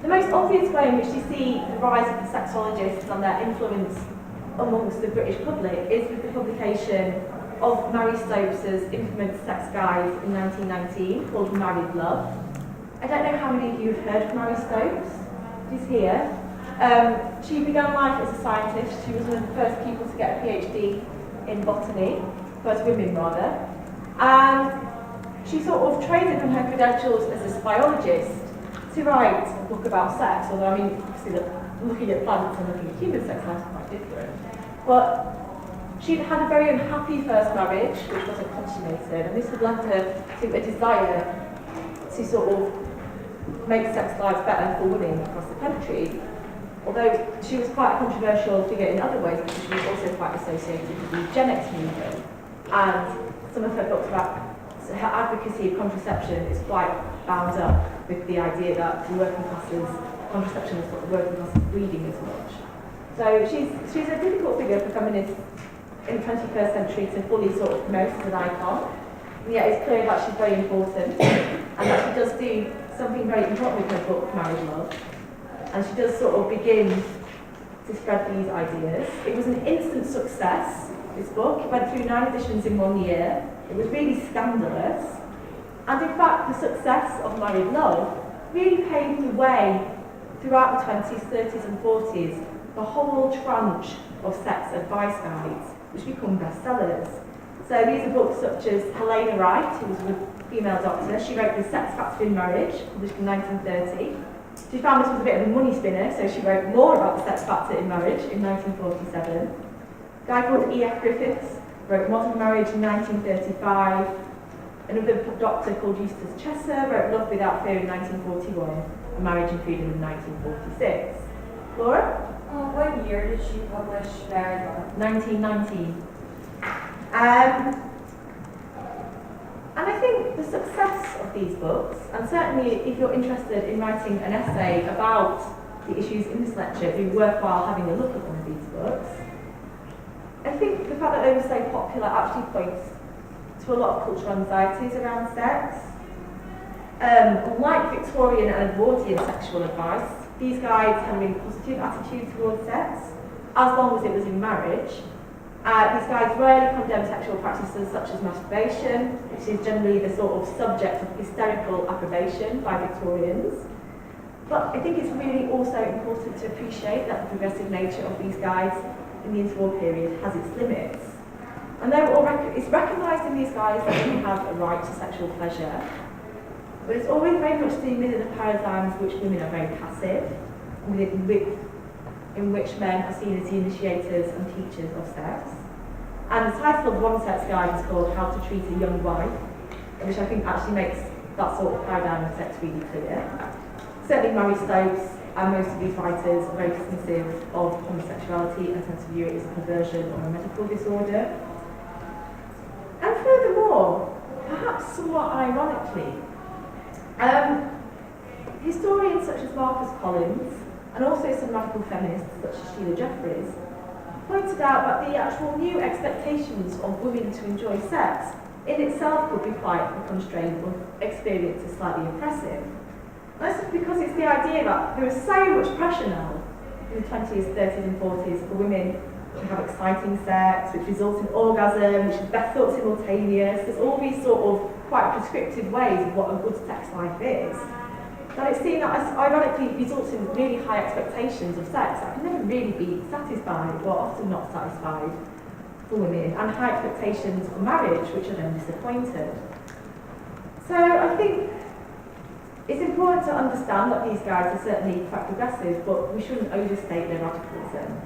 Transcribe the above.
The most obvious way in which you see the rise of the sexologists and their influence amongst the British public is with the publication of Mary Stopes' infamous sex guide in 1919 called Married Love. I don't know how many of you have heard of Mary Stopes. She's here. She began life as a scientist. She was one of the first people to get a PhD in botany, first women rather, and she sort of traded on her credentials as a biologist to write a book about sex, although I mean, obviously looking at plants and looking at human sex life is quite different. But she'd had a very unhappy first marriage, which wasn't consummated, and this had led her to a desire to sort of make sex lives better for women across the country. Although she was quite a controversial figure in other ways, because she was also quite associated with the eugenics movement, and some of her books about her advocacy of contraception is quite bound up with the idea that the working classes, contraception is what the working class is breeding as much. So she's a difficult figure for feminists in the 21st century to fully sort of promote as an icon. And yet it's clear that she's very important, and that she does do something very important with her book, Married Love. And she does sort of begin to spread these ideas. It was an instant success, this book. It went through 9 editions in 1 year. It was really scandalous. And in fact, the success of Married Love really paved the way throughout the 20s, 30s and 40s for a whole tranche of sex advice guides, which become bestsellers. So these are books such as Helena Wright, who was a female doctor. She wrote The Sex Factor in Marriage, published in 1930. She found this was a bit of a money spinner, so she wrote more about the sex factor in marriage in 1947. A guy called E.F. Griffiths wrote Modern Marriage in 1935. Another doctor called Eustace Chesser wrote Love Without Fear in 1941, and Marriage and Freedom in 1946. Laura? What year did she publish Married Love? 1919. And I think the success of these books, and certainly if you're interested in writing an essay about the issues in this lecture, it'd be worthwhile having a look at one of these books. I think the fact that they were so popular actually points to a lot of cultural anxieties around sex. Unlike Victorian and Edwardian sexual advice, these guides had a really positive attitude towards sex, as long as it was in marriage. These guides rarely condemn sexual practices such as masturbation, which is generally the sort of subject of hysterical approbation by Victorians. But I think it's really also important to appreciate that the progressive nature of these guides in the interwar period has its limits. And it's recognised in these guides that women have a right to sexual pleasure, but it's always very much seen within the paradigms in which women are very passive, in which men are seen as the initiators and teachers of sex. And the title of one sex guide is called How to Treat a Young Wife, which I think actually makes that sort of paradigm of sex really clear. Certainly Mary Stopes and most of these writers are very dismissive of homosexuality and tend to view it as a perversion or a medical disorder. And furthermore, perhaps somewhat ironically, historians such as Marcus Collins and also some radical feminists such as Sheila Jeffreys pointed out that the actual new expectations of women to enjoy sex in itself could be quite a constraint or experience as slightly oppressive. And this is because it's the idea that there is so much pressure now in the 20s, 30s and 40s for women to have exciting sex, which results in orgasm, which is best thought simultaneous. There's all these sort of quite prescriptive ways of what a good sex life is. That it's seen that as ironically results in really high expectations of sex that can never really be satisfied, or often not satisfied for women, and high expectations for marriage, which are then disappointed. So I think it's important to understand that these guys are certainly quite progressive, but we shouldn't overstate their radicalism.